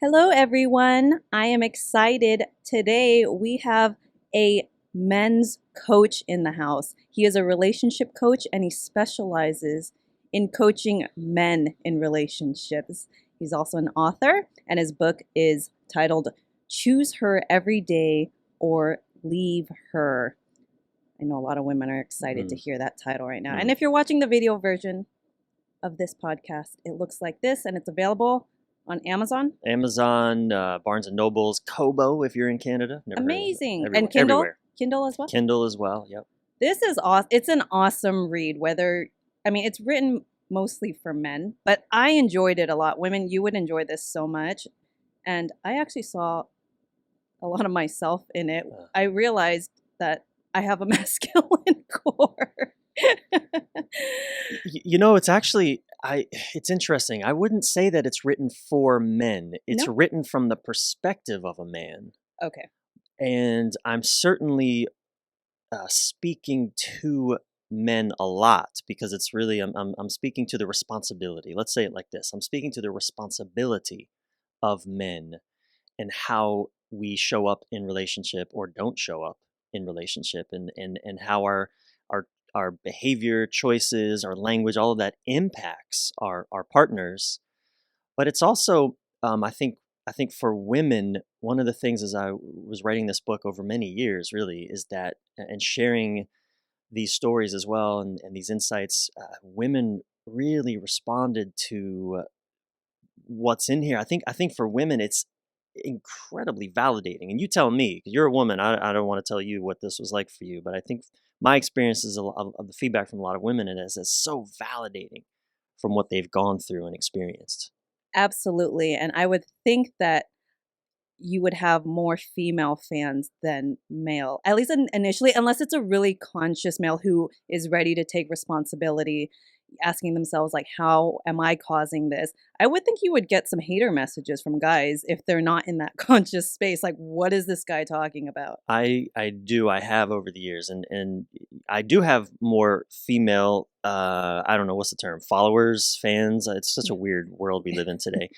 Hello, everyone. I am excited. Today we have a men's coach in the house. He is a relationship coach and he specializes in coaching men in relationships. He's also an author, and his book is titled Choose Her Every Day or Leave Her. I know a lot of women are excited to hear that title right now. And if you're watching the video version of this podcast, it looks like this, and it's available on Amazon. Amazon, Barnes and Nobles, Kobo if you're in Canada. Never Amazing. Everywhere. And Kindle? Everywhere. Kindle as well? Kindle as well, yep. This is awesome. It's an awesome read. It's written mostly for men, but I enjoyed it a lot. Women, you would enjoy this so much. And I actually saw a lot of myself in it. I realized that I have a masculine core. It's actually, it's interesting. I wouldn't say that it's written for men. It's written from the perspective of a man. Okay. And I'm certainly speaking to men a lot because it's really, I'm speaking to the responsibility. Let's say it like this. I'm speaking to the responsibility of men and how we show up in relationship or don't show up in relationship, and how our behavior choices, our language, all of that impacts our partners. But it's also, I think for women, one of the things as I was writing this book over many years really is that, and sharing these stories as well, and these insights, women really responded to what's in here. I think for women, it's incredibly validating. And you tell me, 'cause you're a woman, I don't want to tell you what this was like for you, but I think my experiences of the feedback from a lot of women, it is so validating from what they've gone through and experienced. Absolutely. And I would think that you would have more female fans than male, at least initially, unless it's a really conscious male who is ready to take responsibility, asking themselves, like, how am I causing this? I would think you would get some hater messages from guys if they're not in that conscious space. Like, what is this guy talking about? I have over the years, and I do have more female, I don't know, what's the term, followers, fans. It's such a weird world we live in today.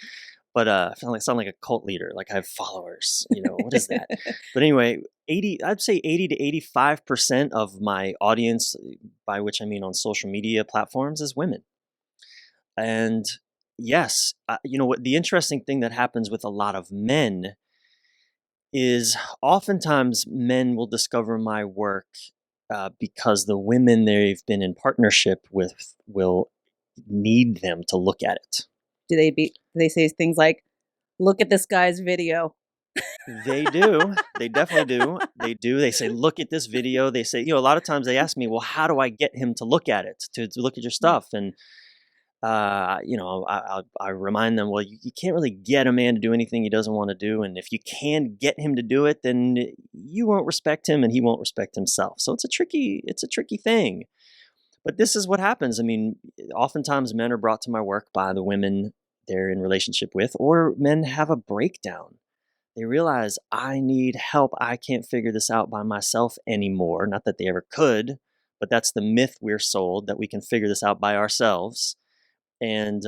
But I sound like a cult leader. Like I have followers. What is that? But anyway, I'd say 80 to 85% of my audience, by which I mean on social media platforms, is women. And yes, what the interesting thing that happens with a lot of men is oftentimes men will discover my work because the women they've been in partnership with will need them to look at it. Do they say things like, look at this guy's video? They do. They definitely do. They do. They say, look at this video. They say, a lot of times they ask me, well, how do I get him to look at it, to look at your stuff? And, I remind them, well, you can't really get a man to do anything he doesn't want to do. And if you can get him to do it, then you won't respect him and he won't respect himself. So it's a tricky thing. But this is what happens. I mean, oftentimes men are brought to my work by the women they're in relationship with, or men have a breakdown. They realize, I need help. I can't figure this out by myself anymore. Not that they ever could, but that's the myth we're sold, that we can figure this out by ourselves. And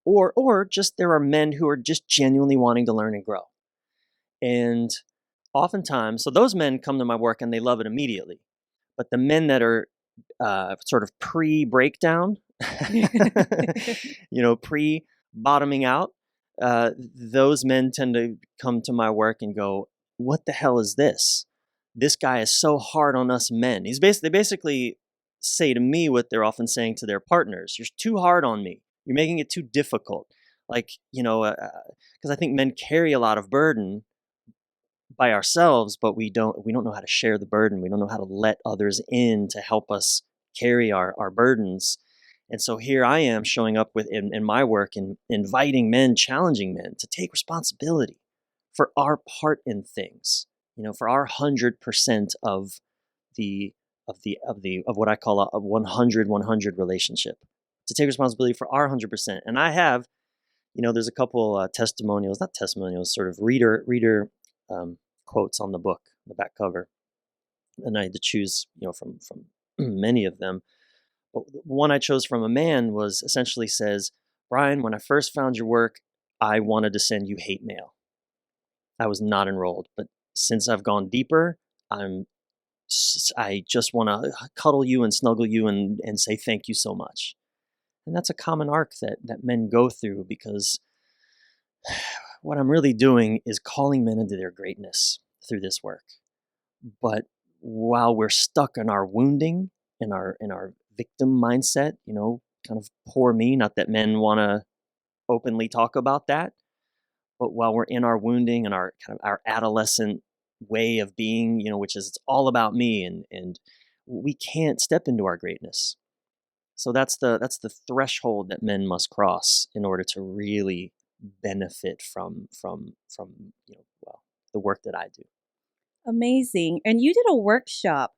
or just there are men who are just genuinely wanting to learn and grow. And oftentimes, so those men come to my work and they love it immediately. But the men that are sort of pre-breakdown, pre-bottoming out, those men tend to come to my work and go, what the hell is this? This guy is so hard on us men. They basically say to me what they're often saying to their partners. You're too hard on me. You're making it too difficult. Like, because I think men carry a lot of burden by ourselves, but we don't know how to share the burden. We don't know how to let others in to help us carry our burdens. And so here I am showing up in my work and inviting men, challenging men to take responsibility for our part in things, for our 100% of what I call a 100-100 relationship, to take responsibility for our 100%. And I have, there's a couple testimonials, not testimonials, sort of reader quotes on the book, the back cover, and I had to choose, from many of them. But one I chose from a man was essentially says, Bryan, when I first found your work, I wanted to send you hate mail. I was not enrolled, but since I've gone deeper, I just want to cuddle you and snuggle you and say thank you so much. And that's a common arc that men go through, because what I'm really doing is calling men into their greatness through this work. But while we're stuck in our wounding, in our victim mindset, kind of poor me, not that men want to openly talk about that, but while we're in our wounding and our kind of our adolescent way of being, which is it's all about me, and we can't step into our greatness. So that's the threshold that men must cross in order to really benefit from the work that I do. Amazing. And you did a workshop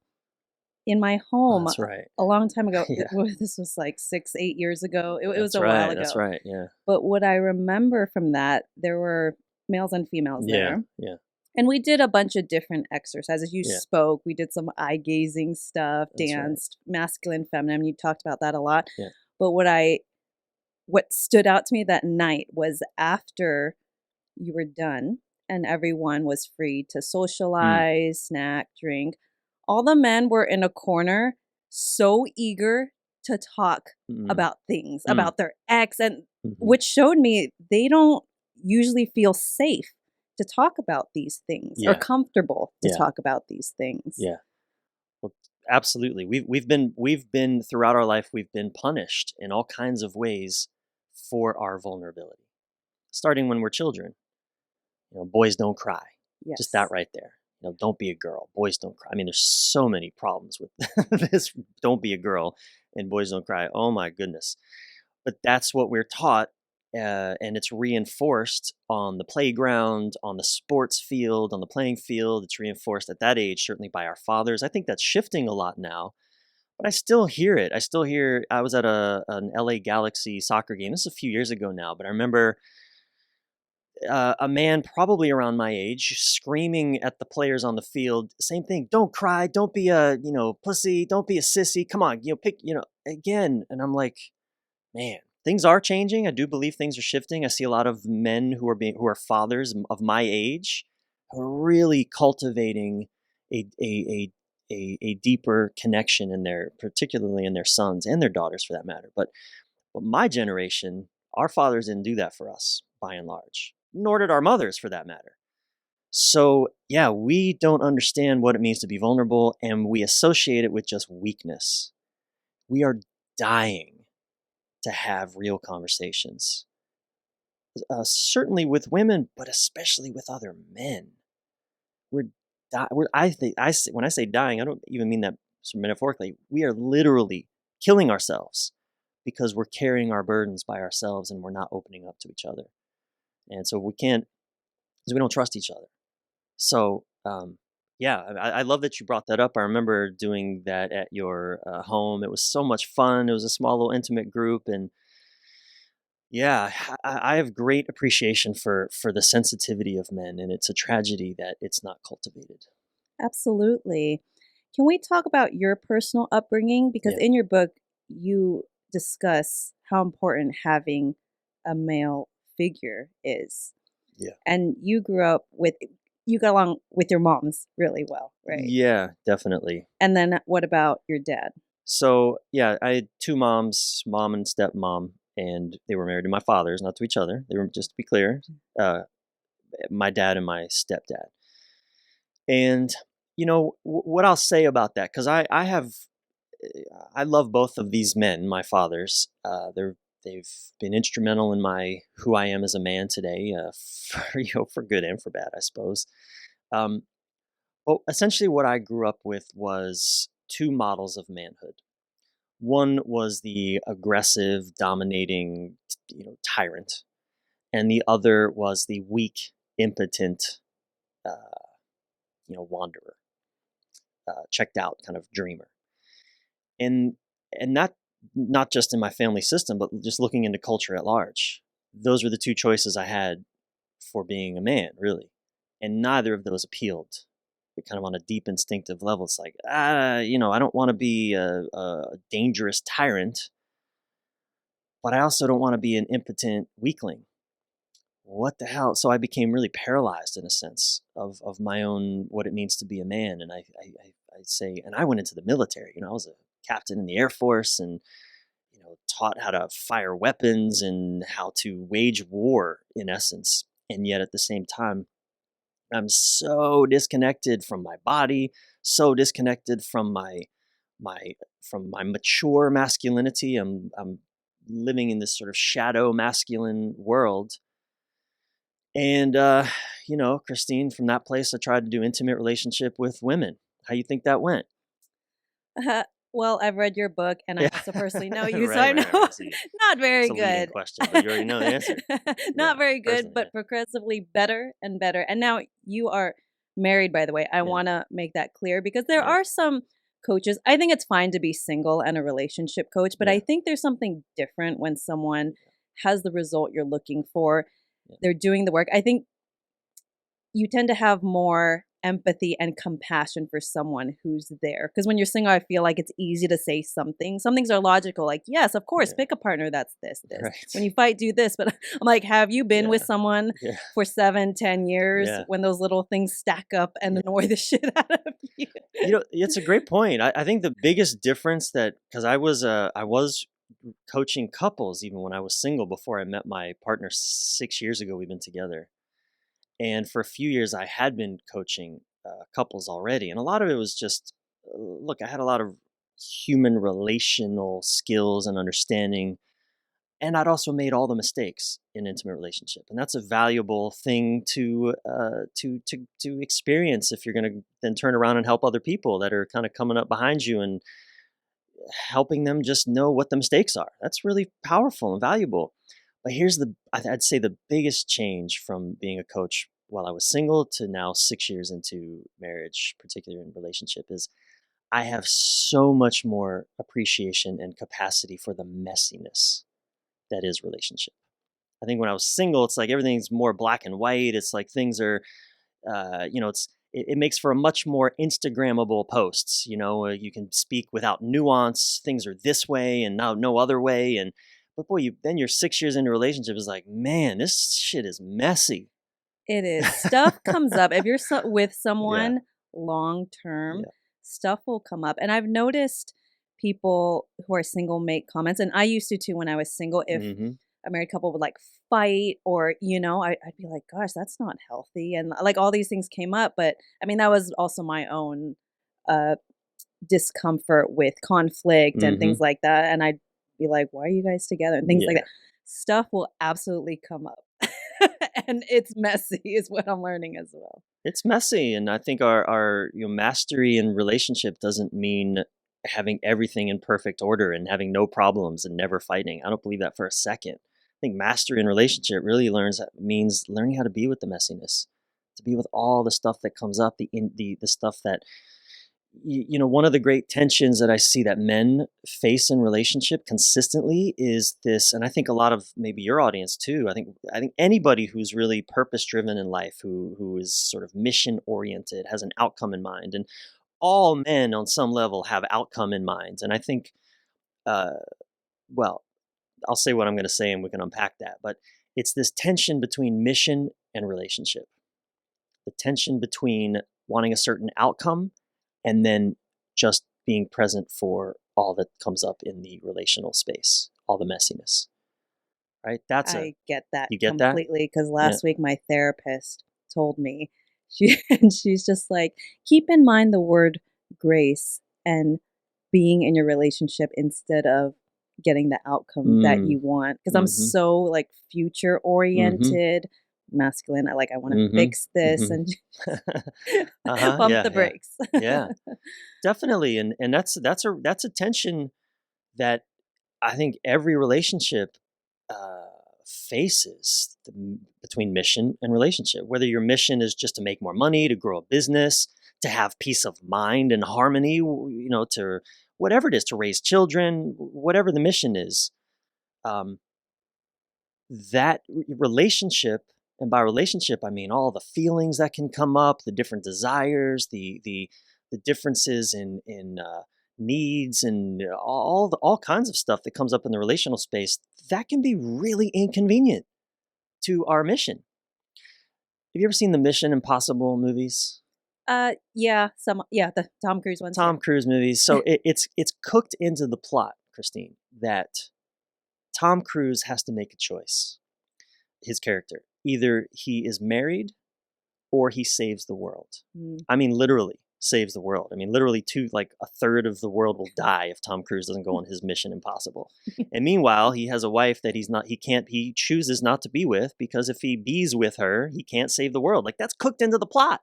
in my Oh, home that's right. a long time ago. Yeah, This was like 6, 8 years ago. It was that's a while right. That's ago. right. Yeah. But what I remember from that, there were males and females Yeah. there. Yeah. And we did a bunch of different exercises. You Yeah. spoke, we did some eye gazing stuff, That's right. danced, masculine, feminine. You talked about that a lot. Yeah. But what stood out to me that night was after you were done and everyone was free to Mm, socialize, snack, drink, all the men were in a corner so eager to talk mm, about things, mm, about their ex, and mhm. which showed me they don't usually feel safe to talk about these things or Yeah. comfortable to Yeah. talk about these things. Yeah. Well, absolutely. We've been throughout our life. We've been punished in all kinds of ways for our vulnerability, starting when we're children. Boys don't cry. Just that Yes. right there. Don't be a girl. Boys don't cry. I mean, there's so many problems with this. Don't be a girl, and boys don't cry. Oh my goodness. But that's what we're taught, and it's reinforced on the playground, on the sports field, on the playing field. It's reinforced at that age, certainly by our fathers. I think that's shifting a lot now, but I still hear it. I still hear. I was at an LA Galaxy soccer game. This is a few years ago now, but I remember a man probably around my age screaming at the players on the field, same thing. Don't cry. Don't be a pussy. Don't be a sissy. Come on, pick again. And I'm like, man, things are changing. I do believe things are shifting. I see a lot of men who are fathers of my age who are really cultivating a deeper connection in particularly in their sons and their daughters for that matter. But my generation, our fathers didn't do that for us by and large, nor did our mothers for that matter. So yeah, we don't understand what it means to be vulnerable, and we associate it with just weakness. We are dying to have real conversations, certainly with women, but especially with other men. I think when I say dying, I don't even mean that metaphorically. We are literally killing ourselves because we're carrying our burdens by ourselves and we're not opening up to each other. And so we can't, because we don't trust each other. So, yeah, I love that you brought that up. I remember doing that at your home. It was so much fun. It was a small, little, intimate group, and yeah, I have great appreciation for the sensitivity of men, and it's a tragedy that it's not cultivated. Absolutely. Can we talk about your personal upbringing? Because Yeah, in your book, you discuss how important having a male figure is. yeah, And you got along with your moms really well, right? yeah, definitely. And then what about your dad? So yeah, I had two moms, mom and stepmom, and they were married to my fathers, not to each other. They were, just to be clear, uh, my dad and my stepdad. And what I'll say about that, because I love both of these men, my fathers. They've been instrumental in my who I am as a man today, for good and for bad, I suppose. Um, well, essentially, what I grew up with was two models of manhood. One was the aggressive, dominating, tyrant, and the other was the weak, impotent, uh, wanderer, checked out kind of dreamer. And not just in my family system, but just looking into culture at large. Those were the two choices I had for being a man, really, and neither of those appealed. Kind of on a deep instinctive level, it's like I don't want to be a dangerous tyrant, but I also don't want to be an impotent weakling. What the hell? So I became really paralyzed in a sense of my own, what it means to be a man. And I say, and I went into the military, I was a captain in the Air Force, and, taught how to fire weapons and how to wage war in essence. And yet at the same time, I'm so disconnected from my body, so disconnected from my my mature masculinity. I'm living in this sort of shadow masculine world. And Christine, from that place, I tried to do intimate relationship with women. How you think that went? Well, I've read your book, and I Yeah. also personally know you, so I Right, know right, right. See, not very it's a leading good. question, but you already know the answer. Yeah, Not very good, personally, yeah. but progressively better and better. And now you are married, by the way. I Yeah, want to make that clear because there yeah, are some coaches. I think it's fine to be single and a relationship coach, but I yeah, think there's something different when someone has the result you're looking for. yeah, They're doing the work. I think you tend to have more empathy and compassion for someone who's there. Because when you're single, I feel like it's easy to say something. Some things are logical, like, yes, of course, yeah. pick a partner that's this, this. When Right. you fight, do this. But I'm like, have you been with Yeah, someone yeah, for 7, 10 years yeah, when those little things stack up and yeah. annoy the shit out of you? It's a great point. I think the biggest difference that, because I was coaching couples even when I was single before I met my partner 6 years ago. We've been together, and for a few years I had been coaching couples already, and a lot of it was just look. I had a lot of human relational skills and understanding, and I'd also made all the mistakes in intimate relationship, and that's a valuable thing to experience if you're going to then turn around and help other people that are kind of coming up behind you and helping them just know what the mistakes are. That's really powerful and valuable. But here's I'd say the biggest change from being a coach while I was single to now 6 years into marriage, particularly in relationship, is I have so much more appreciation and capacity for the messiness that is relationship. I think when I was single, it's like everything's more black and white. It's like things are, it makes for a much more Instagrammable posts. You can speak without nuance. Things are this way and now no other way. And but boy, then you're 6 years into a relationship. Is like, man, this shit is messy. It is. Stuff comes up. If you're with Yeah, someone long term, yeah, stuff will come up. And I've noticed people who are single make comments, and I used to too when I was single. If mm-hmm. a married couple would like fight, or I'd be like, "Gosh, that's not healthy," and like all these things came up. But I mean, that was also my own uh, discomfort with conflict and Mm-hmm. things like that. And I'd be like, "Why are you guys together?" and things like Yeah. that. Stuff will absolutely come up. And it's messy is what I'm learning as well. It's messy, and I think our mastery in relationship doesn't mean having everything in perfect order and having no problems and never fighting. I don't believe that for a second. I think mastery in relationship really means learning how to be with the messiness, to be with all the stuff that comes up, the stuff that one of the great tensions that I see that men face in relationship consistently is this, and I think a lot of maybe your audience too. I think anybody who's really purpose driven in life, who is sort of mission oriented, has an outcome in mind, and all men on some level have outcome in mind. And I think, uh, well, I'll say what I'm going to say, and we can unpack that. But it's this tension between mission and relationship, the tension between wanting a certain outcome and then just being present for all that comes up in the relational space, all the messiness, right? I get that You get that? completely because Yeah. last week my therapist told me, and she's just like, keep in mind the word grace and being in your relationship instead of getting the outcome that Mm, you want. Because I'm mm-hmm, so like future mm-hmm, oriented, masculine. I want to mm-hmm, fix this and mm-hmm. Uh-huh, pump yeah, the yeah, brakes. yeah, definitely. And that's a tension that I think every relationship uh, faces between mission and relationship. Whether your mission is just to make more money, to grow a business, to have peace of mind and harmony, to whatever it is, to raise children, whatever the mission is, um, that relationship. And by relationship, I mean all the feelings that can come up, the different desires, the differences in needs and all kinds of stuff that comes up in the relational space, that can be really inconvenient to our mission. Have you ever seen the Mission Impossible movies? Yeah, the Tom Cruise ones. Tom Cruise movies. So it's cooked into the plot, Christine, that Tom Cruise has to make a choice. His character, either he is married or he saves the world. I mean, literally saves the world. I mean, literally like a third of the world will die if Tom Cruise doesn't go on his Mission Impossible. And meanwhile, he has a wife that he chooses not to be with, because if he bees with her, he can't save the world. Like, that's cooked into the plot.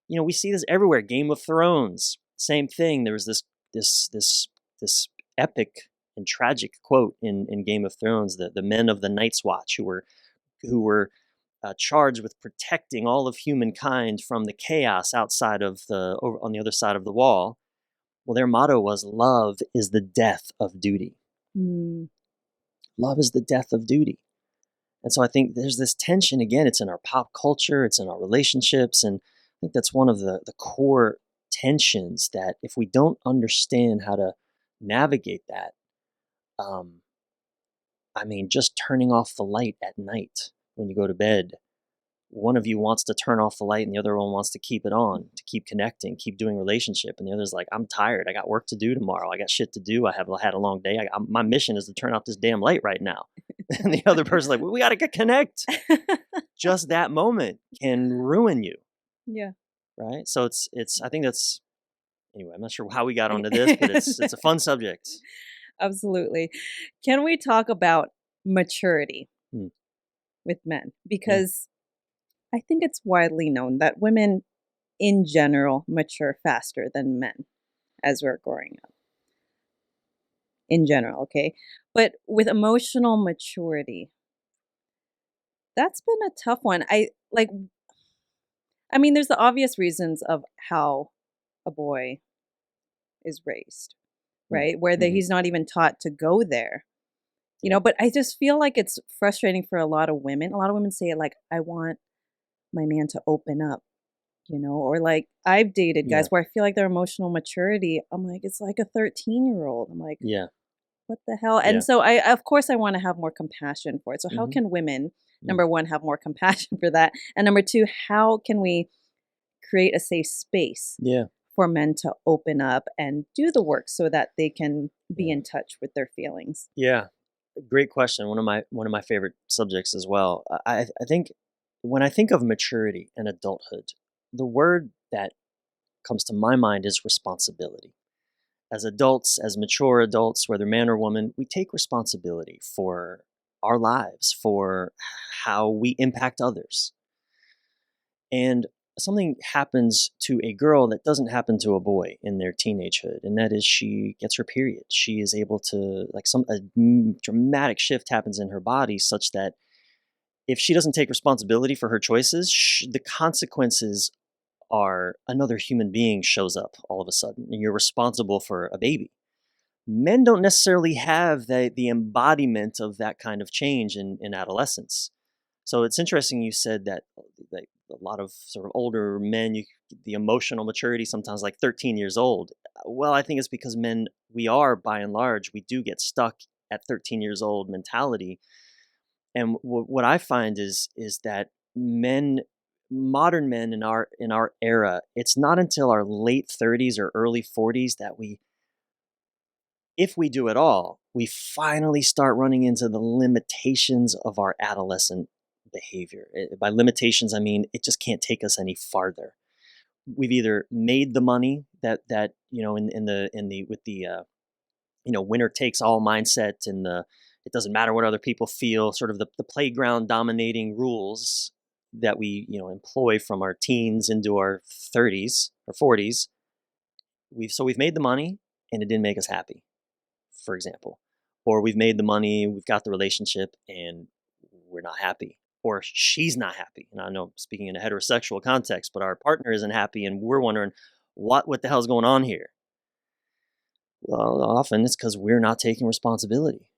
We see this everywhere. Game of Thrones, same thing. There was this epic and tragic quote in Game of Thrones, the men of the Night's Watch who were charged with protecting all of humankind from the chaos on the other side of the wall. Well, their motto was, "Love is the death of duty." Love is the death of duty. And so I think there's this tension again. It's in our pop culture, it's in our relationships, and I think that's one of the core tensions, that if we don't understand how to navigate that, just turning off the light at night when you go to bed, one of you wants to turn off the light and the other one wants to keep it on, to keep connecting, keep doing relationship. And the other's like, I'm tired. I got work to do tomorrow. I got shit to do. I have had a long day. My mission is to turn off this damn light right now. And the other person's like, well, we got to connect. Just that moment can ruin you. Yeah. Right. So I think that's, anyway, I'm not sure how we got onto this, but it's a fun subject. Absolutely. Can we talk about maturity with men? Because I think it's widely known that women in general mature faster than men as we're growing up. In general, okay? But with emotional maturity, that's been a tough one. There's the obvious reasons of how a boy is raised, right? Where he's not even taught to go there. But I just feel like it's frustrating for a lot of women. A lot of women say, like, I want my man to open up, or like I've dated guys where I feel like their emotional maturity, I'm like, it's like a 13-year-old. I'm like, what the hell? And so of course I want to have more compassion for it. So how can women, number one, have more compassion for that? And number two, how can we create a safe space for men to open up and do the work so that they can be in touch with their feelings? Yeah. Great question. One of my favorite subjects as well. I think when I think of maturity and adulthood, the word that comes to my mind is responsibility. As adults, as mature adults, whether man or woman, we take responsibility for our lives, for how we impact others. And something happens to a girl that doesn't happen to a boy in their teenagehood, and that is she gets her period. She is able to, a dramatic shift happens in her body such that if she doesn't take responsibility for her choices, the consequences are another human being shows up all of a sudden, and you're responsible for a baby. Men don't necessarily have the embodiment of that kind of change in adolescence. So it's interesting you said that a lot of sort of older men, the emotional maturity sometimes like 13 years old. Well, I think it's because men, we are by and large, we do get stuck at 13 years old mentality. And what I find is that modern men in our era, it's not until our late 30s or early 40s that if we do at all, we finally start running into the limitations of our adolescent behavior. By limitations, I mean it just can't take us any farther. We've either made the money that with the winner takes all mindset, and it doesn't matter what other people feel, sort of the playground dominating rules that we employ from our teens into our 30s or 40s. We've made the money and it didn't make us happy, for example. Or we've made the money, we've got the relationship, and we're not happy. Or she's not happy. And I know I'm speaking in a heterosexual context, but our partner isn't happy and we're wondering what the hell's going on here? Well, often it's because we're not taking responsibility.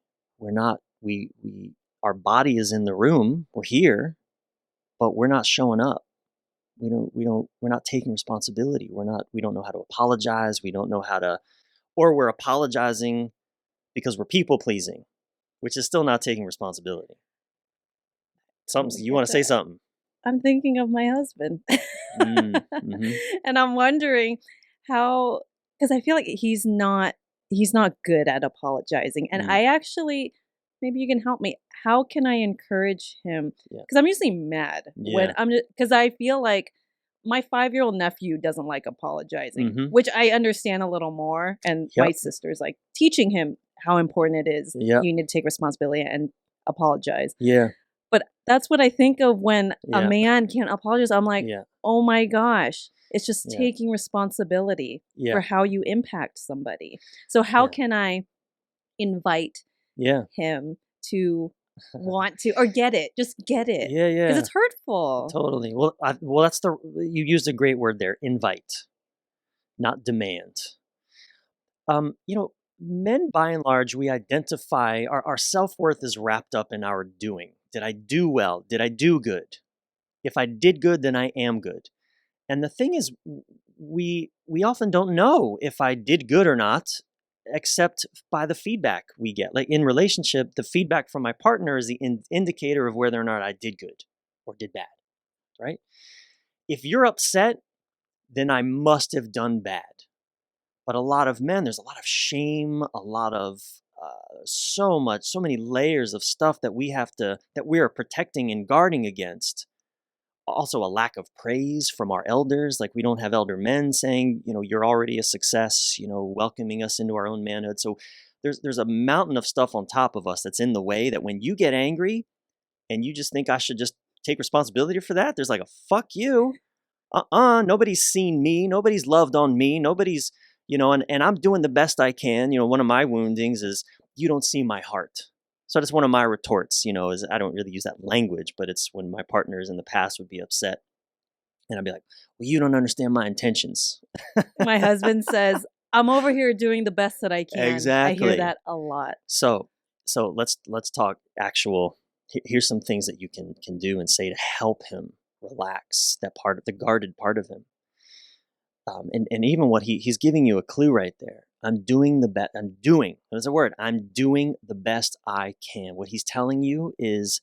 Our body is in the room, we're here, but we're not showing up. We're not taking responsibility. We don't know how to apologize. We don't know how to or we're apologizing because we're people pleasing, which is still not taking responsibility. Something you want to say something? I'm thinking of my husband. Mm-hmm. And I'm wondering how, because I feel like he's not good at apologizing. And I actually, maybe you can help me. How can I encourage him? Yeah. Because I'm usually mad when Yeah. because I feel like my 5-year-old nephew doesn't like apologizing, Mhm. which I understand a little more. And my Yep. sister's like teaching him how important it is. Yep. You need to take responsibility and apologize. Yeah. But that's what I think of when a Yeah. man can't apologize. I'm like, Yeah. oh my gosh, it's just Yeah. taking responsibility Yeah. for how you impact somebody. So how Yeah. can I invite Yeah. him to want to or get it? Just get it. Yeah. Because Yeah. it's hurtful. Totally. Well, that's you used a great word there, invite, not demand. You know, men by and large, we identify our self-worth is wrapped up in our doing. Did I do well? Did I do good? If I did good, then I am good. And the thing is, we often don't know if I did good or not, except by the feedback we get. Like in relationship, the feedback from my partner is the indicator of whether or not I did good or did bad, right? If you're upset, then I must have done bad. But a lot of men, there's a lot of shame, a lot of so many layers of stuff that we are protecting and guarding against. Also a lack of praise from our elders. Like we don't have elder men saying, you're already a success, welcoming us into our own manhood. So there's a mountain of stuff on top of us that's in the way that when you get angry and you just think I should just take responsibility for that, there's like a fuck you. Nobody's seen me. Nobody's loved on me. Nobody's, and I'm doing the best I can. One of my woundings is you don't see my heart. So that's one of my retorts, is I don't really use that language, but it's when my partners in the past would be upset and I'd be like, well, you don't understand my intentions. My husband says, I'm over here doing the best that I can. Exactly. I hear that a lot. So let's talk actual, here's some things that you can do and say to help him relax that part of the guarded part of him. And even what he's giving you a clue right there. I'm doing the best. There's a word. I'm doing the best I can. What he's telling you is,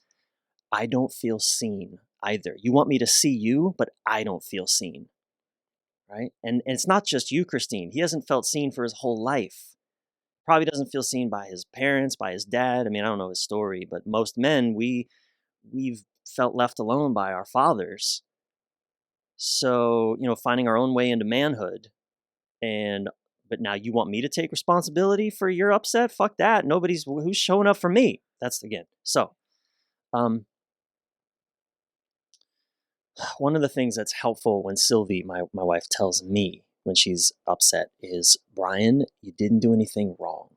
I don't feel seen either. You want me to see you, but I don't feel seen. Right? And it's not just you, Christine. He hasn't felt seen for his whole life. Probably doesn't feel seen by his parents, by his dad. I mean, I don't know his story, but most men, we've felt left alone by our fathers. So, finding our own way into manhood. But now you want me to take responsibility for your upset? Fuck that. Who's showing up for me? That's again. So, one of the things that's helpful when Sylvie, my wife, tells me when she's upset is, Bryan, you didn't do anything wrong.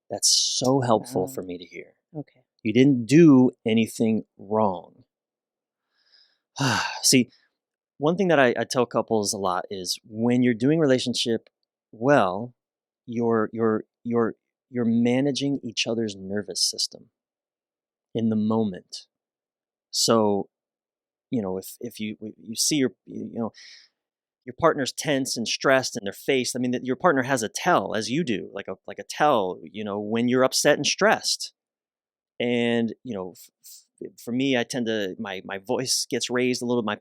That's so helpful for me to hear. Okay. You didn't do anything wrong. See, one thing that I tell couples a lot is when you're doing relationship well, you're managing each other's nervous system in the moment. So, if you see your partner's tense and stressed in their face, I mean, that your partner has a tell, as you do, like a tell, when you're upset and stressed. And for me, I tend to my voice gets raised a little. The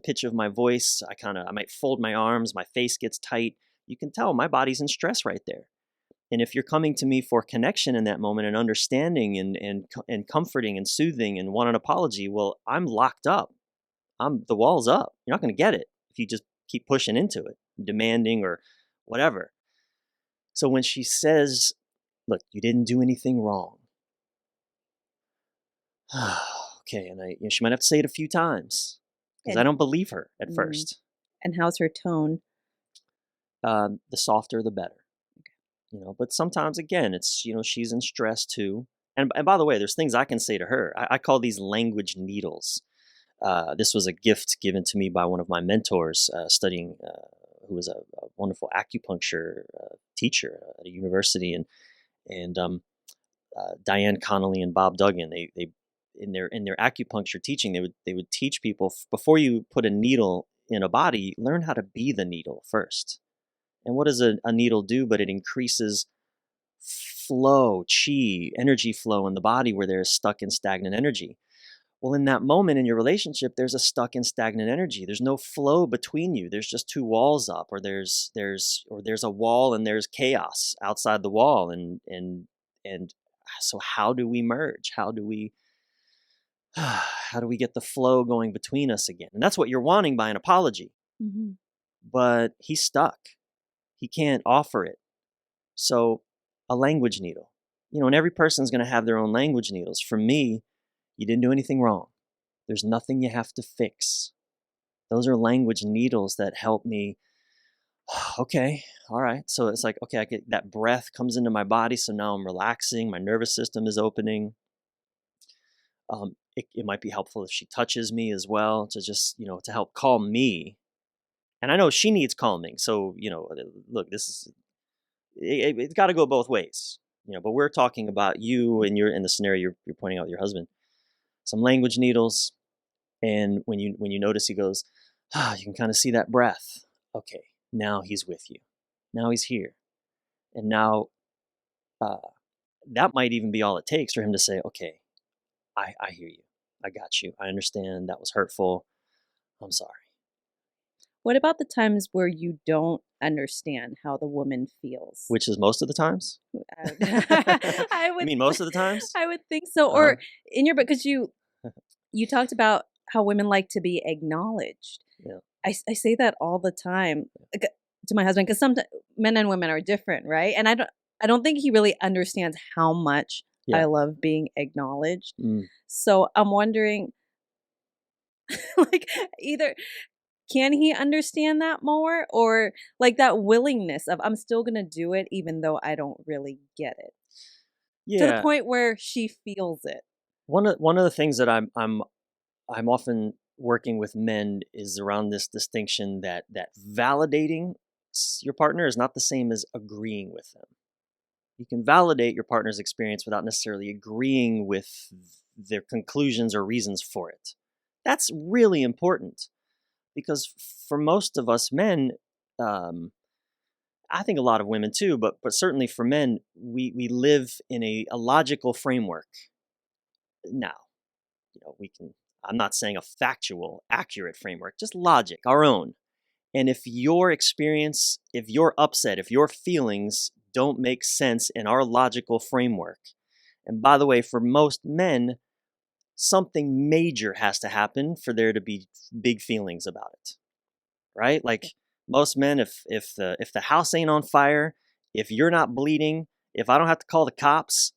pitch of my voice, I might fold my arms, my face gets tight. You can tell my body's in stress right there. And if you're coming to me for connection in that moment and understanding and comforting and soothing and want an apology, well, I'm locked up. The wall's up. You're not going to get it if you just keep pushing into it, demanding or whatever. So when she says, look, you didn't do anything wrong. Okay, and she might have to say it a few times because I don't believe her at first. And how's her tone? The softer, the better. But sometimes again, it's she's in stress too. And by the way, there's things I can say to her. I call these language needles. This was a gift given to me by one of my mentors, studying, who was a wonderful acupuncture teacher at a university, and Diane Connolly and Bob Duggan. They in their acupuncture teaching, they would teach people before you put a needle in a body, learn how to be the needle first. And what does a needle do? But it increases flow, chi, energy flow in the body where there's stuck in stagnant energy. Well, in that moment in your relationship, there's a stuck and stagnant energy. There's no flow between you. There's just two walls up, or there's a wall and there's chaos outside the wall. And so how do we merge? How do we get the flow going between us again? And that's what you're wanting by an apology. Mm-hmm. But he's stuck. He can't offer it. So a language needle, and every person's going to have their own language needles. For me, you didn't do anything wrong. There's nothing you have to fix. Those are language needles that help me. Okay, all right. So it's like, okay, I get that breath comes into my body. So now I'm relaxing. My nervous system is opening. It might be helpful if she touches me as well to just, to help calm me. And I know she needs calming. So, look, it's got to go both ways, but we're talking about you and you're in the scenario you're pointing out with your husband. Some language needles. And when you notice he goes, you can kind of see that breath. Okay, now he's with you. Now he's here. And now that might even be all it takes for him to say, okay, I hear you. I got you. I understand that was hurtful. I'm sorry. What about the times where you don't understand how the woman feels? Which is most of the times? I would, You mean most of the times? I would think so. Uh-huh. Or in your book, because you talked about how women like to be acknowledged. Yeah. I say that all the time to my husband, because sometimes men and women are different, right? And I don't think he really understands how much I love being acknowledged. So I'm wondering, like, either can he understand that more, or like that willingness of I'm still gonna do it even though I don't really get it. Yeah. To the point where she feels it. One of the things that I'm often working with men is around this distinction that validating your partner is not the same as agreeing with them. You can validate your partner's experience without necessarily agreeing with their conclusions or reasons for it. That's really important because for most of us men, I think a lot of women too, but certainly for men, we live in a logical framework. Now, we can, I'm not saying a factual, accurate framework, just logic, our own. And if your experience, if you're upset, if your feelings don't make sense in our logical framework, and by the way, for most men, something major has to happen for there to be big feelings about it, right? Like most men, if the house ain't on fire, if you're not bleeding, if I don't have to call the cops,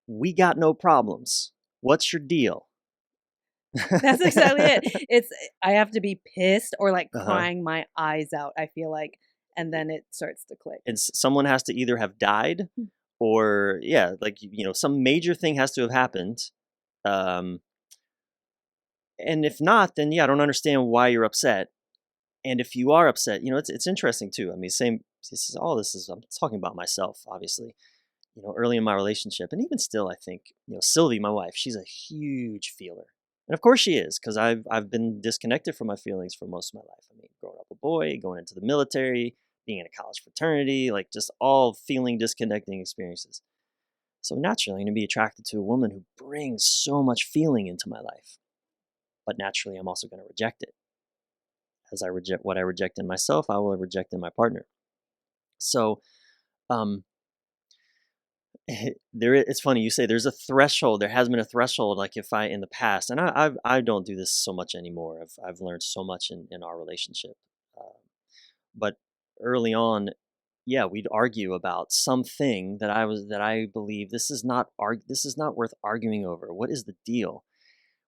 we got no problems. What's your deal? That's exactly it. I have to be pissed or like crying my eyes out, I feel like, and then it starts to click. And someone has to either have died or like some major thing has to have happened. And if not, then I don't understand why you're upset. And if you are upset, it's interesting too. I mean, I'm talking about myself, obviously. Early in my relationship, and even still, I think Sylvie, my wife, she's a huge feeler. And of course she is, because I've been disconnected from my feelings for most of my life. I mean, growing up a boy, going into the military, being in a college fraternity, like just all feeling disconnecting experiences. So naturally, I'm going to be attracted to a woman who brings so much feeling into my life. But naturally, I'm also going to reject it. As I reject what I reject in myself, I will reject in my partner. So, it's funny you say there's a threshold. There has been a threshold, like if in the past, and I don't do this so much anymore. I've learned so much in our relationship, but early on, we'd argue about something that I believe this is not worth arguing over. What is the deal?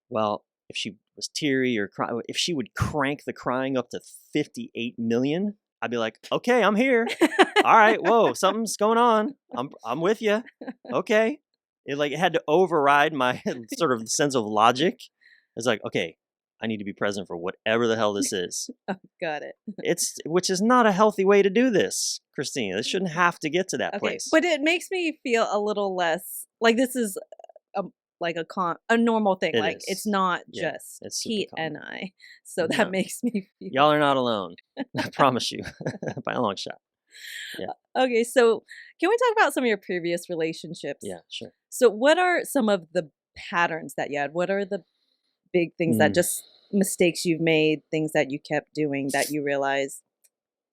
Well, if she was teary or if she would crank the crying up to 58 million, I'd be like, okay, I'm here. All right, whoa, something's going on. I'm with you. Okay. It had to override my sort of sense of logic. It's like, okay, I need to be present for whatever the hell this is. Oh, got it. Which is not a healthy way to do this, Christine. It shouldn't have to get to that place. But it makes me feel a little less like this is a normal thing. It's not just Pete and I. So that makes me feel. Y'all are not alone. I promise you, by a long shot. Yeah. Okay, so can we talk about some of your previous relationships? Yeah, sure. So, what are some of the patterns that you had? What are the big things that Mm. just mistakes you've made, things that you kept doing that you realize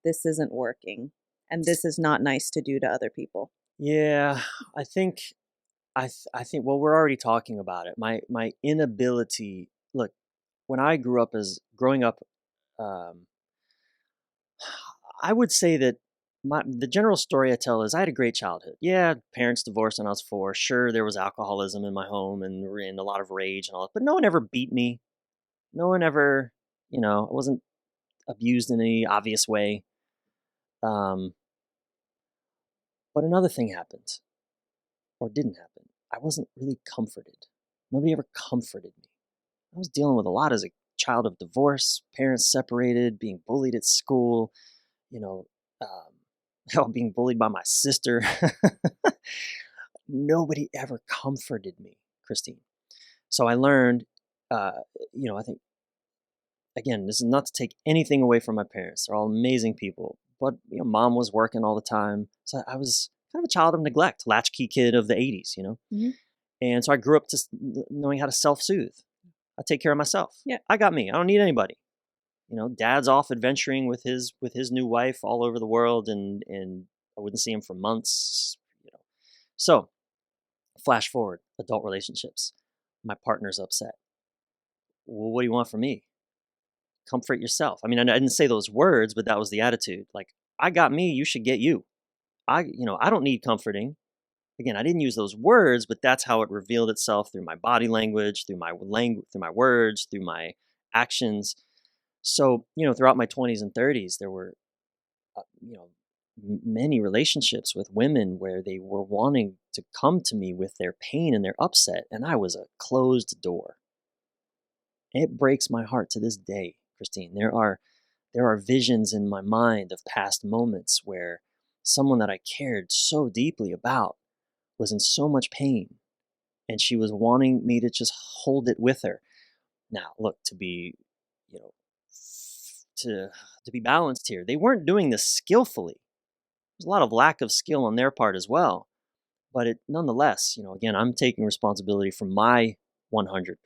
this isn't working and this is not nice to do to other people? Yeah, I think I think well, we're already talking about it. My inability. Look, when I grew up as growing up, um, I would say that the general story I tell is I had a great childhood. Yeah, parents divorced when I was 4. Sure, there was alcoholism in my home and a lot of rage and all that, but no one ever beat me. No one ever, I wasn't abused in any obvious way. Um, but another thing happened, or didn't happen. I wasn't really comforted. Nobody ever comforted me. I was dealing with a lot as a child of divorce, parents separated, being bullied at school, you know, hell, being bullied by my sister. Nobody ever comforted me, Christine. So I learned, uh, I think, again, this is not to take anything away from my parents. They're all amazing people. But, mom was working all the time. So I was kind of a child of neglect, latchkey kid of the 80s. Hmm. And so I grew up just knowing how to self soothe. I take care of myself. Yeah. I got me. I don't need anybody. Dad's off adventuring with his new wife all over the world, and I wouldn't see him for months. So flash forward, adult relationships. My partner's upset. Well, what do you want from me? Comfort yourself. I mean, I didn't say those words, but that was the attitude. Like, I got me, you should get you. I don't need comforting. Again, I didn't use those words, but that's how it revealed itself through my body language, through my language, through my words, through my actions. So, throughout my 20s and 30s, there were, many relationships with women where they were wanting to come to me with their pain and their upset, and I was a closed door. It breaks my heart to this day, Christine. There are visions in my mind of past moments where someone that I cared so deeply about was in so much pain, and she was wanting me to just hold it with her. Now, look, you know, to be balanced here, they weren't doing this skillfully. There's a lot of lack of skill on their part as well. But it nonetheless, again, I'm taking responsibility for my 100%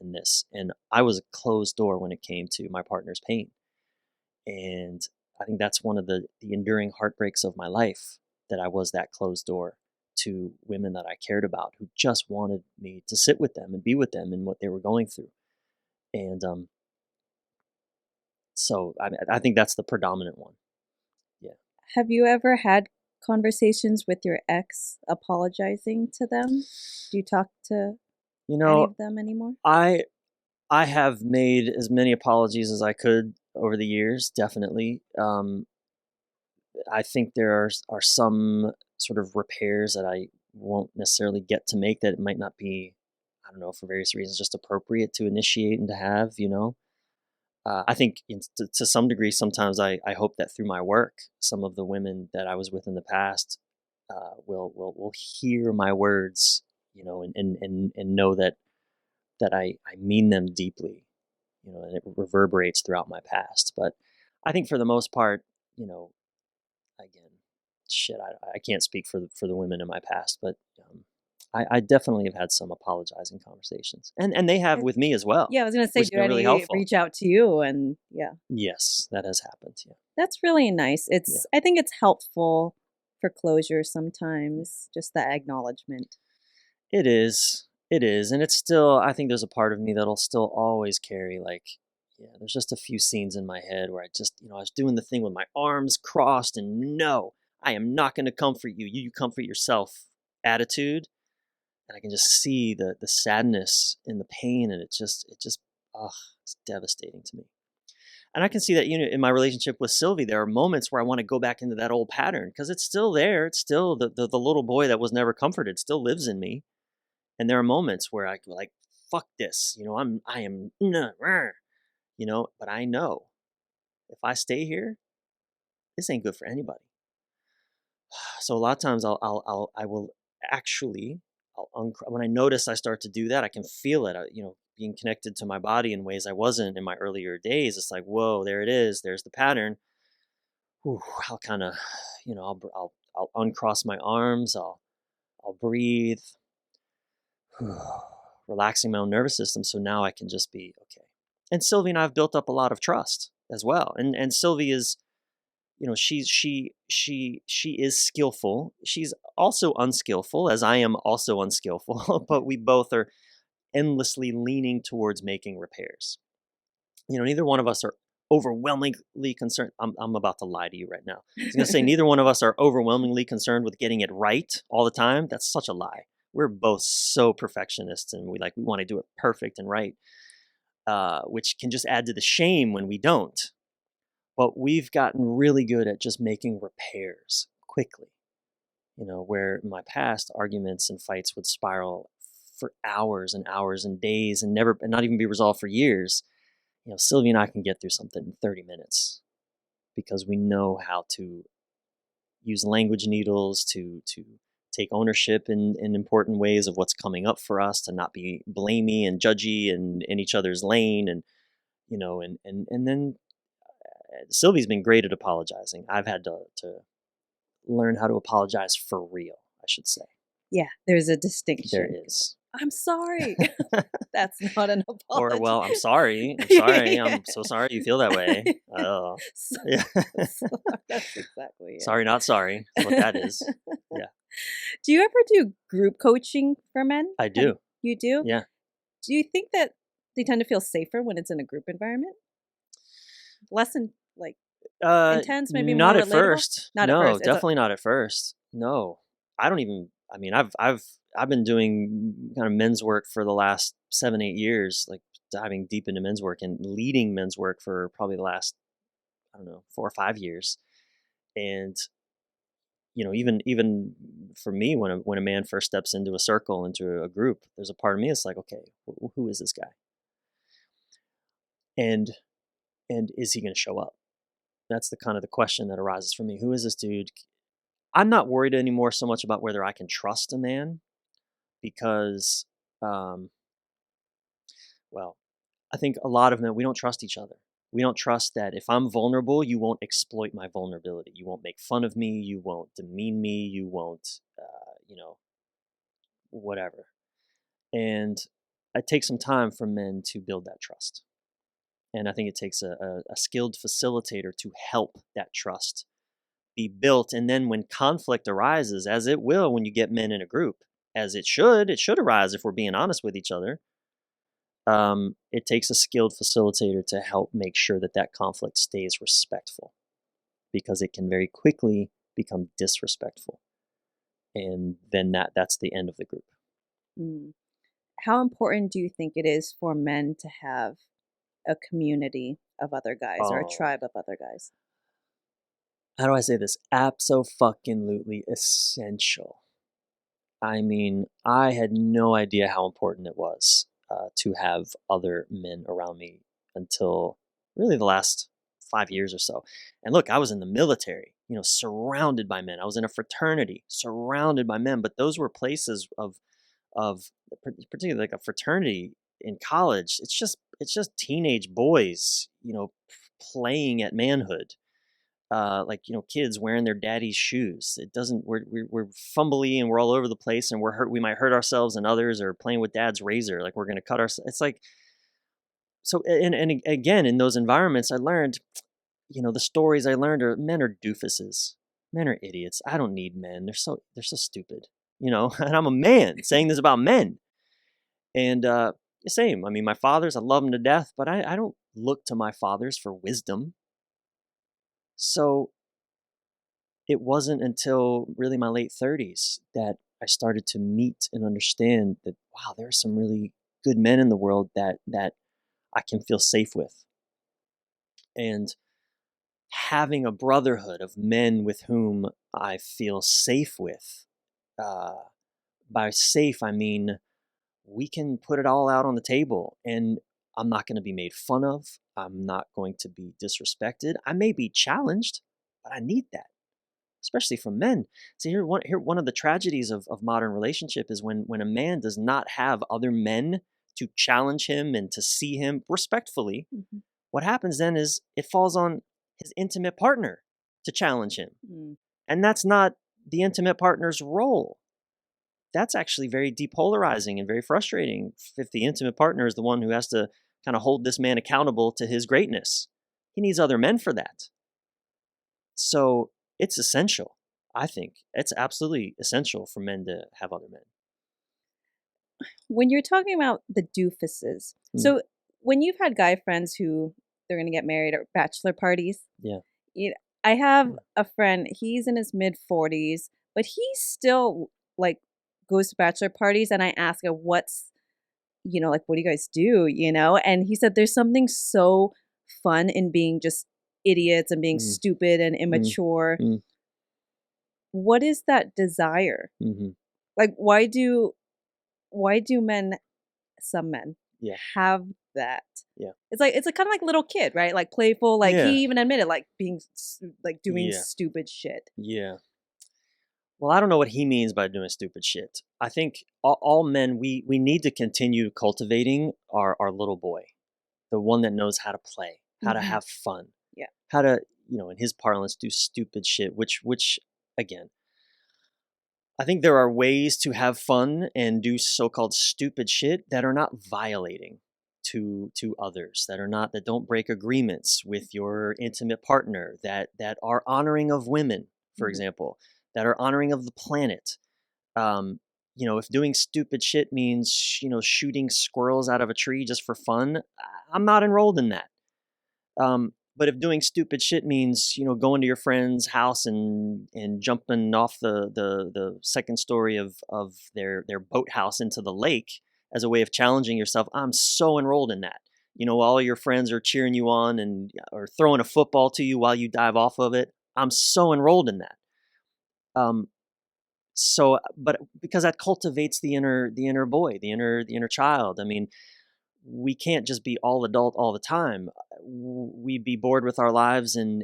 in this. And I was a closed door when it came to my partner's pain. And I think that's one of the enduring heartbreaks of my life, that I was that closed door to women that I cared about, who just wanted me to sit with them and be with them in what they were going through. And so I think that's the predominant one. Yeah. Have you ever had conversations with your ex apologizing to them? Do you talk to You any know, of them anymore? I I have made as many apologies as I could over the years, definitely. I think there are some sort of repairs that I won't necessarily get to make, that it might not be, I don't know, for various reasons, just appropriate to initiate and to have. I think to some degree, sometimes I hope that through my work, some of the women that I was with in the past will hear my words, and know that I mean them deeply, and it reverberates throughout my past. But I think for the most part, you know, again, shit, I can't speak for the women in my past, but I definitely have had some apologizing conversations, and they have Uh, with me as well, Yeah, I was gonna say, which has do been really any helpful. reach out to you? And yeah, Yes, that has happened. Yeah, that's really nice. yeah, I think it's helpful for closure yeah. sometimes, just the acknowledgement. It is. It is, and it's still. I think there's a part of me that'll still always carry, like, yeah. There's just a few scenes in my head where I was doing the thing with my arms crossed, and no, I am not going to comfort you. You comfort yourself attitude, and I can just see the sadness and the pain, and it just ugh, it's devastating to me. And I can see that, in my relationship with Sylvie, there are moments where I want to go back into that old pattern, because it's still there. It's still the little boy that was never comforted still lives in me. And there are moments where I go like, fuck this, I am, nah, rah, but I know if I stay here, this ain't good for anybody. So a lot of times I will actually, when I notice I start to do that, I can feel it, being connected to my body in ways I wasn't in my earlier days. It's like, whoa, there it is. There's the pattern. I'll kind of, I'll uncross my arms. I'll breathe, relaxing my own nervous system. So now I can just be okay. And Sylvie and I have built up a lot of trust as well. And Sylvie is, she is skillful. She's also unskillful, as I am also unskillful. But we both are endlessly leaning towards making repairs. Neither one of us are overwhelmingly concerned. I'm about to lie to you right now. I was going to say neither one of us are overwhelmingly concerned with getting it right all the time. That's such a lie. We're both so perfectionists, and we want to do it perfect and right, which can just add to the shame when we don't. But we've gotten really good at just making repairs quickly. Where in my past, arguments and fights would spiral for hours and hours and days and not even be resolved for years. Sylvie and I can get through something in 30 minutes because we know how to use language needles to take ownership in important ways of what's coming up for us, to not be blamey and judgy and in each other's lane. And, and then Sylvie's been great at apologizing. I've had to learn how to apologize for real, I should say. Yeah, there's a distinction. There is. I'm sorry. That's not an apology. Or, well, I'm sorry. I'm so sorry you feel that way. Oh, yeah. That's exactly it. Sorry, not sorry. That's what that is. Yeah. Do you ever do group coaching for men? I do. You do? Yeah. Do you think that they tend to feel safer when it's in a group environment? Less intense, maybe not more at relatable? first. Not no, at first. Definitely not at first. No, I don't even. I mean, I've been doing kind of men's work for the last 7-8 years, like diving deep into men's work and leading men's work for probably the last, I don't know, 4 or 5 years. And even for me, when a man first steps into a circle, into a group, there's a part of me that's like, okay, who is this guy? And is he going to show up? That's the kind of the question that arises for me. Who is this dude? I'm not worried anymore so much about whether I can trust a man, because, well, I think a lot of men, we don't trust each other. We don't trust that if I'm vulnerable, you won't exploit my vulnerability. You won't make fun of me. You won't demean me. You won't, whatever. And it takes some time for men to build that trust. And I think it takes a skilled facilitator to help that trust be built. And then when conflict arises, as it will when you get men in a group, as it should arise if we're being honest with each other, it takes a skilled facilitator to help make sure that conflict stays respectful, because it can very quickly become disrespectful. And then that's the end of the group. How important do you think it is for men to have a community of other guys or a tribe of other guys? How do I say this? Abso-fucking-lutely essential. I mean, I had no idea how important it was to have other men around me until really the last 5 years or so. And look, I was in the military, surrounded by men. I was in a fraternity, surrounded by men. But those were places of particularly like a fraternity in college. It's just teenage boys, playing at manhood. Kids wearing their daddy's shoes. It doesn't. We're fumbly and we're all over the place, and we're hurt. We might hurt ourselves and others, or playing with dad's razor. Like we're going to cut ourselves. It's like so. And again, in those environments, I learned, the stories I learned are men are doofuses. Men are idiots. I don't need men. They're so stupid. And I'm a man saying this about men. And same. I mean, my fathers, I love them to death, but I don't look to my fathers for wisdom. So it wasn't until really my late 30s that I started to meet and understand that, wow, there are some really good men in the world that I can feel safe with. And having a brotherhood of men with whom I feel safe with, by safe, I mean, we can put it all out on the table, and I'm not going to be made fun of. I'm not going to be disrespected. I may be challenged, but I need that, especially from men. See, one of the tragedies of modern relationship is when a man does not have other men to challenge him and to see him respectfully. Mm-hmm. What happens then is it falls on his intimate partner to challenge him. Mm. And that's not the intimate partner's role. That's actually very depolarizing and very frustrating if the intimate partner is the one who has to kind of hold this man accountable to his greatness. He needs other men for that. So it's essential. I think it's absolutely essential for men to have other men. When you're talking about the doofuses, Mm. so when you've had guy friends who they're going to get married or bachelor parties, Yeah. you I have Mm. a friend, he's in his mid 40s, but he still like goes to bachelor parties and I ask him what's, like what do you guys do, And he said there's something so fun in being just idiots and being Mm. stupid and Mm. immature. Mm. What is that desire? Mm-hmm. Like why do some men Yeah. have that. Yeah. It's like kind of like little kid, right? Like playful. Like Yeah. he even admitted like like doing Yeah. stupid shit. Yeah. Well, I don't know what he means by doing stupid shit. I think all men, we need to continue cultivating our little boy, the one that knows how to play, how to Hmm. have fun, Yeah. how to, in his parlance, do stupid shit, which again, I think there are ways to have fun and do so-called stupid shit that are not violating to others, that don't break agreements with your intimate partner, that are honoring of women, for Hmm. example, that are honoring of the planet. Um, if doing stupid shit means, shooting squirrels out of a tree just for fun, I'm not enrolled in that. But if doing stupid shit means, going to your friend's house and jumping off the second story of their boathouse into the lake as a way of challenging yourself, I'm so enrolled in that. All your friends are cheering you on and or throwing a football to you while you dive off of it. I'm so enrolled in that. Um, but because that cultivates the inner boy, the inner child. I mean, we can't just be all adult all the time. We'd be bored with our lives, and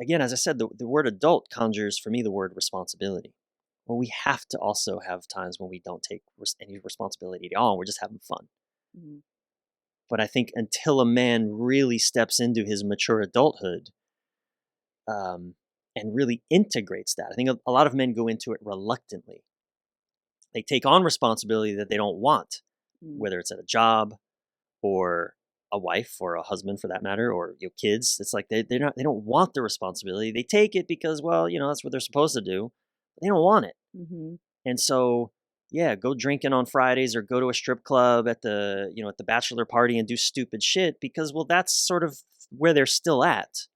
again, as I said, the word adult conjures for me the word responsibility. Well, we have to also have times when we don't take any responsibility at all. We're just having fun. Hmm. But I think until a man really steps into his mature adulthood, um, and really integrates that, I think a lot of men go into it reluctantly. They take on responsibility that they don't want, Hmm. whether it's at a job or a wife or a husband for that matter, or kids. It's like they don't want the responsibility. They take it because, well, that's what they're supposed to do. But they don't want it. Hmm. And so, yeah, go drinking on Fridays or go to a strip club at the bachelor party and do stupid shit because, well, that's sort of where they're still at.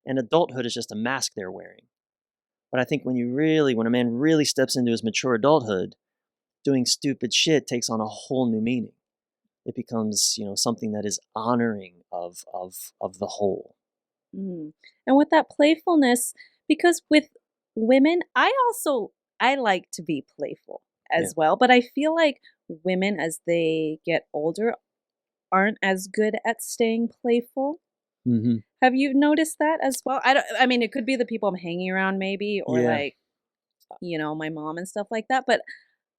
And adulthood is just a mask they're wearing. But I think when a man really steps into his mature adulthood, doing stupid shit takes on a whole new meaning. It becomes, something that is honoring of the whole. Hmm. And with that playfulness, because with women, I like to be playful Yeah. as well, but I feel like women as they get older aren't as good at staying playful. Mm-hmm. Have you noticed that as well? I mean, it could be the people I'm hanging around maybe or Yeah. like, my mom and stuff like that, but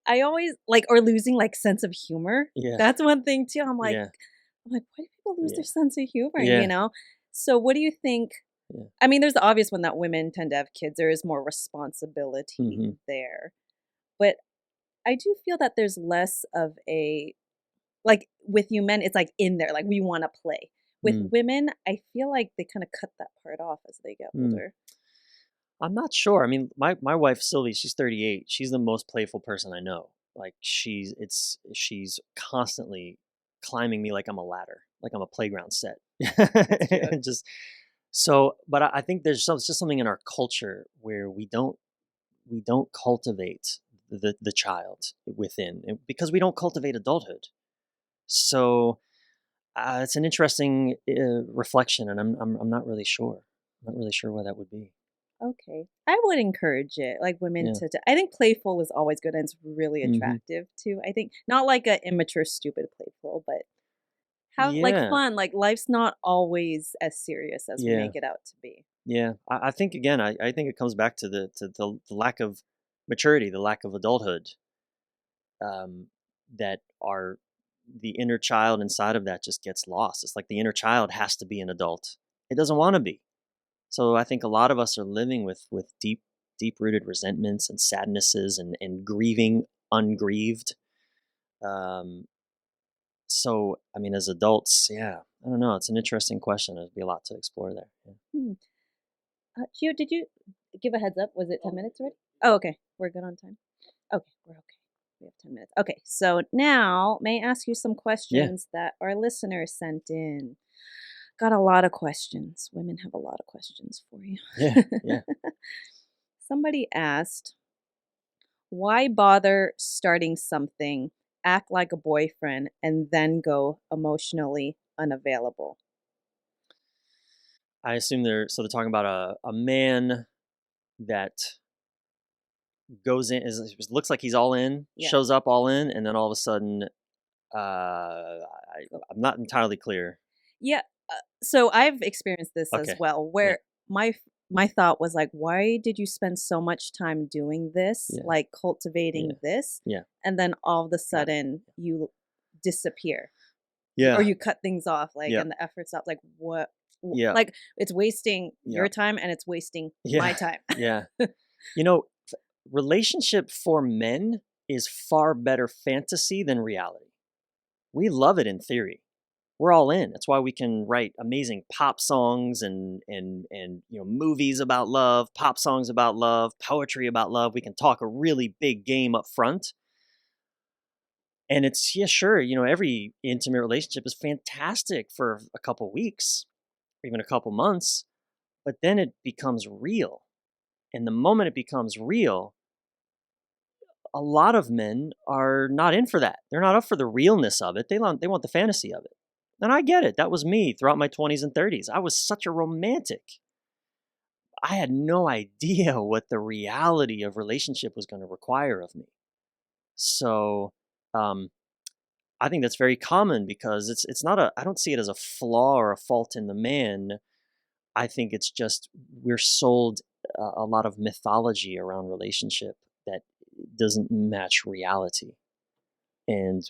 I always like or losing like sense of humor. Yeah. That's one thing too. Yeah. I'm like, why do people lose Yeah. their sense of humor, Yeah. So what do you think? Yeah. I mean, there's the obvious one that women tend to have kids. There is more responsibility Mm-hmm. there. But I do feel that there's less of a like with you men, it's like in there, like we want to play. With Mm. women, I feel like they kind of cut that part off as they get Mm. older. I'm not sure. I mean, my wife Sylvie, she's 38. She's the most playful person I know. Like she's constantly climbing me like I'm a ladder, like I'm a playground set. That's cute. And just so, but I think it's just something in our culture where we don't cultivate the child within because we don't cultivate adulthood. So it's an interesting reflection, and I'm not really sure. I'm not really sure why that would be. Okay. I would encourage it, like women Yeah. I think playful is always good and it's really Hmm. attractive too. I think not like a immature, stupid playful, but have like Yeah. fun. Like life's not always as serious as we Yeah. make it out to be. Yeah. I think again, I think it comes back to the lack of maturity, the lack of adulthood. Um, that are the inner child inside of that just gets lost. It's like the inner child has to be an adult. It doesn't want to be. So I think a lot of us are living with deep rooted resentments and sadnesses and grieving ungrieved. Um, so I mean, as adults, yeah, I don't know. It's an interesting question. There'd be a lot to explore there. Yeah. Hmm. Gio, did you give a heads up? Was it 10 minutes already? Oh, okay. We're good on time. Okay, we're okay. We have 10 minutes. Okay, so now may I ask you some Yeah. questions that our listeners sent in? Got a lot of questions. Women have a lot of questions for you. Yeah. Yeah. Somebody asked, why bother starting something, act like a boyfriend, and then go emotionally unavailable? I assume they're talking about a man that goes in looks like he's all in, Yeah. shows up all in, and then all of a sudden, I'm not entirely clear. Yeah. So I've experienced this as Okay. well, Yeah. where my thought was like, why did you spend so much time doing this, Yeah. like Yeah. cultivating this, Yeah. and then all of a Got it. sudden you disappear, or Yeah. you cut things off, like, Yeah. and the effort stops. Like, what? Yeah. Like, it's wasting Yeah. your time and it's wasting my Yeah. time. Yeah. You know, relationship for men is far better fantasy than reality. We love it in theory. We're all in. That's why we can write amazing pop songs and movies about love, pop songs about love, poetry about love. We can talk a really big game up front. And it's yeah, sure, every intimate relationship is fantastic for a couple weeks, or even a couple months, but then it becomes real. And the moment it becomes real, a lot of men are not in for that. They're not up for the realness of it. They want the fantasy of it. And I get it. That was me throughout my 20s and 30s. I was such a romantic. I had no idea what the reality of relationship was going to require of me. So, um, I think that's very common because it's not a I don't see it as a flaw or a fault in the man. I think it's just we're sold a lot of mythology around relationship that doesn't match reality. And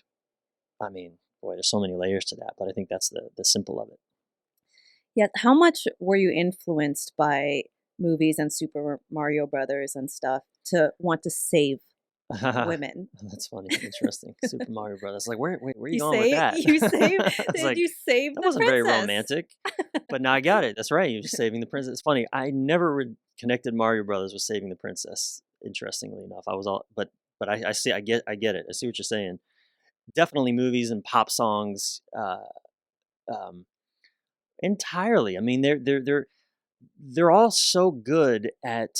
I mean, boy, there's so many layers to that, but I think that's the simple of Yeah. How much were you influenced by movies and Super Mario Brothers and stuff to want to save it. women? That's funny, interesting. Super Mario Brothers. Like, wait, where are you You going with save that? you save I was did like, you save that the wasn't very princess? romantic. But now I got it. That's right. You're just saving the princess. It's funny. I never connected Mario Brothers with saving the princess. Interestingly enough, I was all, but I see. I get it. I see what you're saying. Definitely movies and pop songs. Um, entirely. I mean, they're all so good at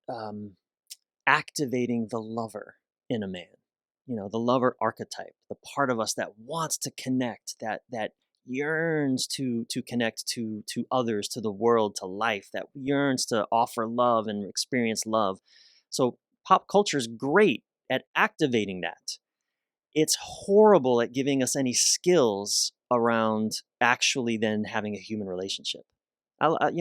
um, activating the lover in a man. The lover archetype, the part of us that wants to connect, that yearns to connect to others, to the world, to life, that yearns to offer love and experience love. So pop culture is great at activating that. It's horrible at giving us any skills around actually then having a human relationship.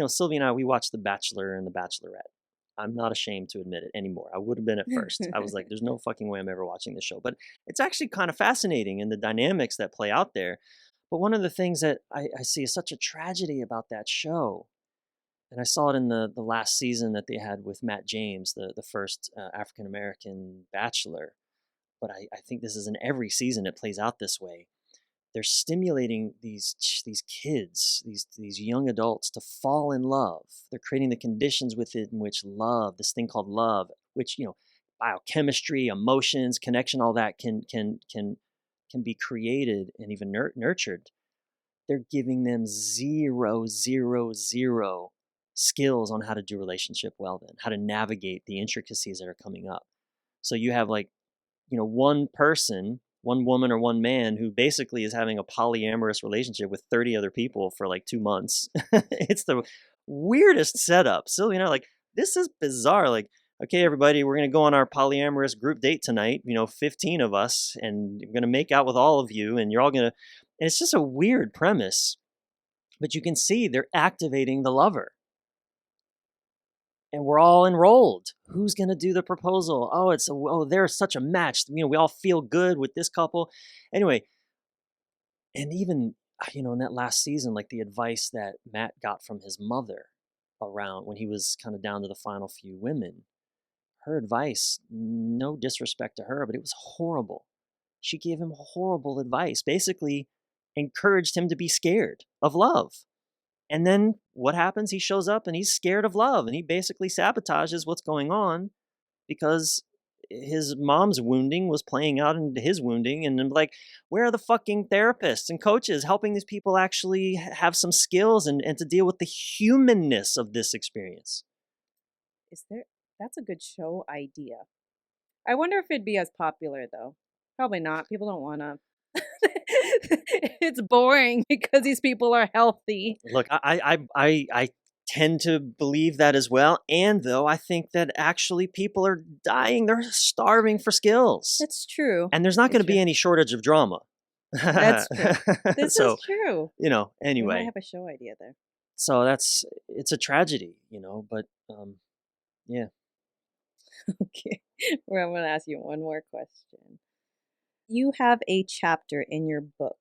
Sylvie and I, we watched The Bachelor and The Bachelorette. I'm not ashamed to admit it anymore. I would have been at first. I was like, there's no fucking way I'm ever watching this show. But it's actually kind of fascinating in the dynamics that play out there. But one of the things that I see is such a tragedy about that show, and I saw it in the last season that they had with Matt James, the first African American bachelor. But I think this is in every season it plays out this way. They're stimulating these kids, these young adults to fall in love. They're creating the conditions within which love, this thing called love, which biochemistry, emotions, connection, all that can be created and even nurtured. They're giving them zero, zero, zero skills on how to do relationship well, then how to navigate the intricacies that are coming up. So you have like one person, one woman or one man who basically is having a polyamorous relationship with 30 other people for like 2 months. It's the weirdest setup. So, like, this is bizarre. Like, okay, everybody, we're going to go on our polyamorous group date tonight, 15 of us, and I'm going to make out with all of you, and you're all going to, and it's just a weird premise. But you can see they're activating the lover and we're all enrolled. Who's going to do the proposal? They're such a match. We all feel good with this couple. Anyway, and even in that last season, like the advice that Matt got from his mother, around when he was kind of down to the final few women. Her advice, no disrespect to her, but it was horrible. She gave him horrible advice, basically encouraged him to be scared of love. And then what happens? He shows up and he's scared of love, and he basically sabotages what's going on because his mom's wounding was playing out into his wounding. And I'm like, where are the fucking therapists and coaches helping these people actually have some skills and to deal with the humanness of this experience? That's a good show idea. I wonder if it'd be as popular though. Probably not. People don't want to. It's boring because these people are healthy. Look, I tend to believe that as well. And though I think that actually people are dying, they're starving for skills. It's true. And there's not going to be any shortage of drama. That's true. This is true. You know, We anyway. might have a show idea there. So it's a tragedy, you know, but yeah. Okay. Well, I'm going to ask you one more question. You have a chapter in your book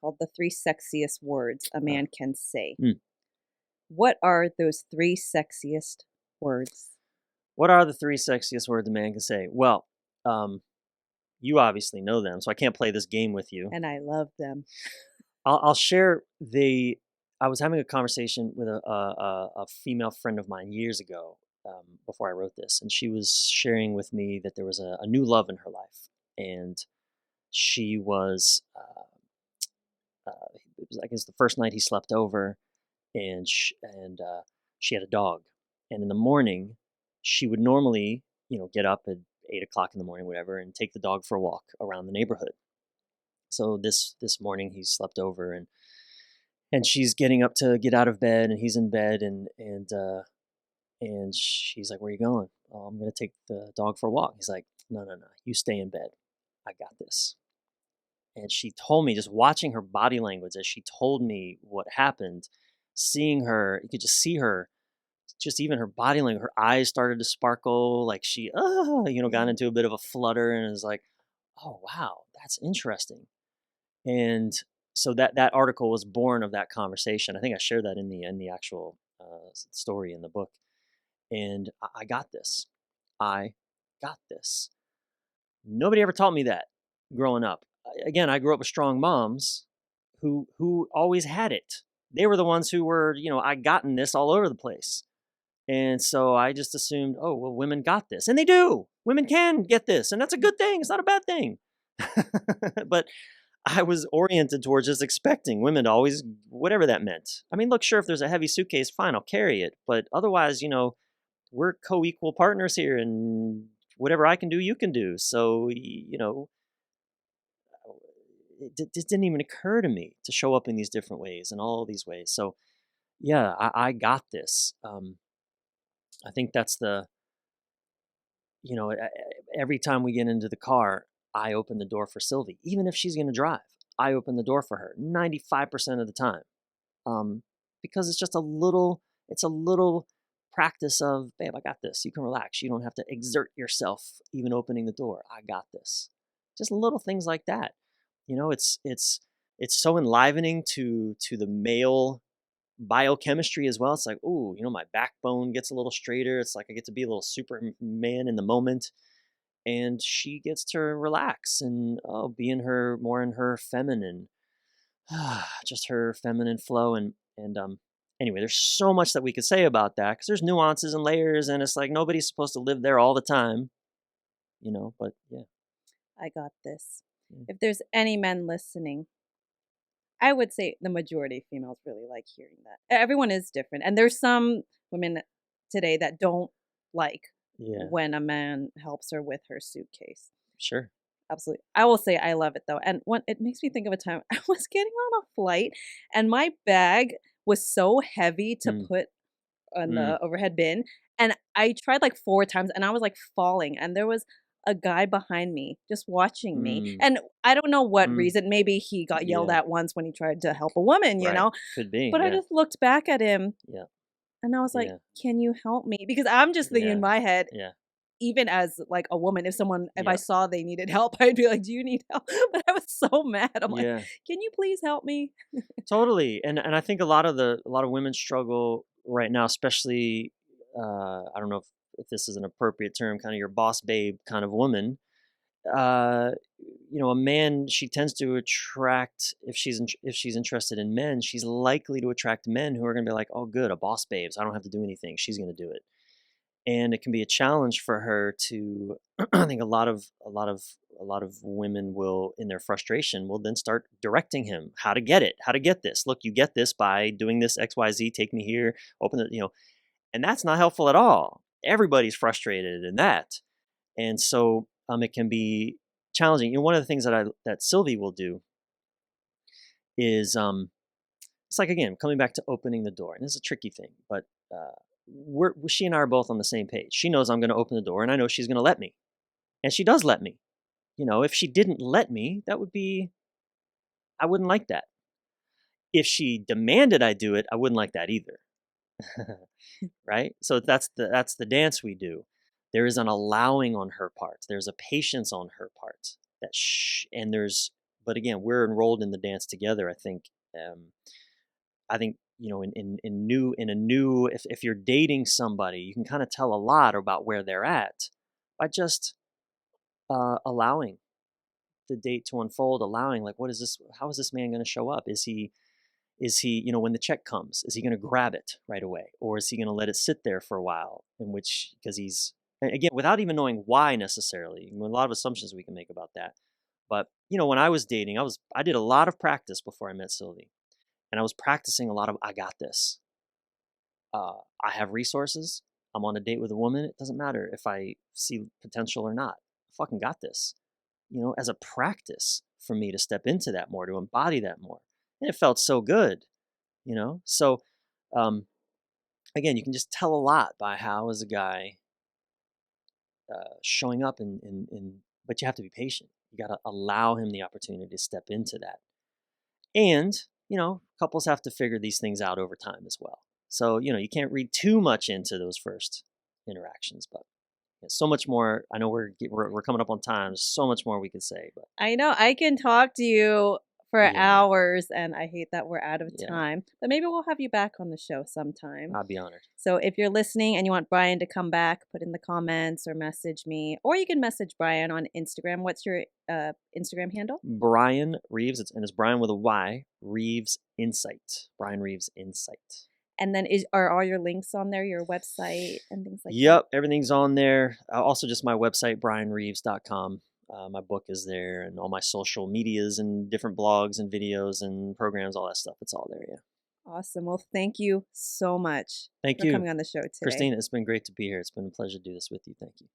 called The 3 Sexiest Words a Man Can Say. What are those 3 sexiest words? What are the 3 sexiest words a man can say? Well, you obviously know them, so I can't play this game with you. And I love them. I'll share I was having a conversation with a female friend of mine years ago, before I wrote this, and she was sharing with me that there was a new love in her life, and she was, it was, I guess, the first night he slept over, and she had a dog, and in the morning, she would normally, get up at 8 o'clock in the morning, whatever, and take the dog for a walk around the neighborhood. So this morning he slept over, and she's getting up to get out of bed, and he's in bed, and she's like, "Where are you going?" "Oh, I'm going to take the dog for a walk." He's like, No, you stay in bed. I got this." And she told me, just watching her body language as she told me what happened, seeing her, you could just see her, just even her body language, her eyes started to sparkle, like she, got into a bit of a flutter, and was like, "Oh, wow, that's interesting." And so that article was born of that conversation. I think I shared that in the actual story in the book. And I got this. I got this. Nobody ever taught me that growing up. Again, I grew up with strong moms who always had it. They were the ones who were, I gotten this all over the place. And so I just assumed, oh, well, women got this. And they do. Women can get this. And that's a good thing. It's not a bad thing. But I was oriented towards just expecting women to always, whatever that meant. I mean, look, sure, if there's a heavy suitcase, fine, I'll carry it. But otherwise, we're co-equal partners here, and whatever I can do, you can do. So, it just didn't even occur to me to show up in these different ways and all these ways. So, yeah, I got this. I think that's every time we get into the car, I open the door for Sylvie, even if she's going to drive. I open the door for her 95% of the time, because it's just a little practice of, babe, I got this. You can relax. You don't have to exert yourself even opening the door. I got this. Just little things like that. It's so enlivening to the male biochemistry as well. It's like, ooh, my backbone gets a little straighter. It's like I get to be a little Superman in the moment. And she gets to relax and be more in her feminine, just her feminine flow. And anyway, there's so much that we could say about that because there's nuances and layers, and it's like nobody's supposed to live there all the time, but yeah. I got this. If there's any men listening, I would say the majority of females really like hearing that. Everyone is different. And there's some women today that don't like when a man helps her with her suitcase. Sure. Absolutely. I will say I love it though. And it makes me think of a time I was getting on a flight and my bag was so heavy to put on the overhead bin. And I tried like 4 times and I was like falling. And there was a guy behind me just watching me. And I don't know what reason. Maybe he got yelled at once when he tried to help a woman, you know? Could be. But I just looked back at him. Yeah. And I was like, can you help me? Because I'm just thinking in my head, even as like a woman, if I saw they needed help, I'd be like, do you need help? But I was so mad. I'm like, can you please help me? Totally. And I think a lot of women struggle right now, especially, I don't know if this is an appropriate term, kind of your boss babe kind of woman. uh, a man, she tends to attract, if she's interested in men, she's likely to attract men who are going to be like, oh, good, a boss babes. I don't have to do anything. She's going to do it. And it can be a challenge for her to, I think a lot of women will, in their frustration, will then start directing him how to get it, how to get this. Look, you get this by doing this XYZ, take me here, open it, and that's not helpful at all. Everybody's frustrated in that. And so it can be challenging. One of the things that Sylvie will do is it's like, again, coming back to opening the door, and this is a tricky thing, but she and I are both on the same page. She knows I'm going to open the door, and I know she's going to let me, and she does let me. If she didn't let me, I wouldn't like that. If she demanded I do it, I wouldn't like that either. Right? So that's the dance we do. There is an allowing on her part. There's a patience on her part. But again, we're enrolled in the dance together. I think if you're dating somebody, you can kind of tell a lot about where they're at by just allowing the date to unfold, allowing, like, what is this? How is this man going to show up? Is he, when the check comes, is he going to grab it right away? Or is he going to let it sit there for a while? Because he's, again, without even knowing why necessarily, a lot of assumptions we can make about that. But, when I was dating, I did a lot of practice before I met Sylvie. And I was practicing a lot of, I got this. I have resources. I'm on a date with a woman. It doesn't matter if I see potential or not. I fucking got this. As a practice for me to step into that more, to embody that more. And it felt so good, So, again, you can just tell a lot by how is a guy showing up, but you have to be patient. You got to allow him the opportunity to step into that. And, couples have to figure these things out over time as well. So, you can't read too much into those first interactions, but so much more. I know we're coming up on time. There's so much more we could say, but I know I can talk to you for yeah, hours, and I hate that we're out of yeah, time. But maybe we'll have you back on the show sometime. I'd be honored. So if you're listening and you want Bryan to come back, put in the comments or message me, or you can message Bryan on Instagram. What's your Instagram handle? Bryan Reeves, it's Bryan with a Y, Reeves Insight. Bryan Reeves Insight. And then are all your links on there, your website and things like that? Yep, everything's on there. Also, just my website, bryanreeves.com. My book is there, and all my social medias and different blogs and videos and programs, all that stuff. It's all there, yeah. Awesome. Well, thank you so much Thank for you coming on the show today. Christine. It's been great to be here. It's been a pleasure to do this with you. Thank you.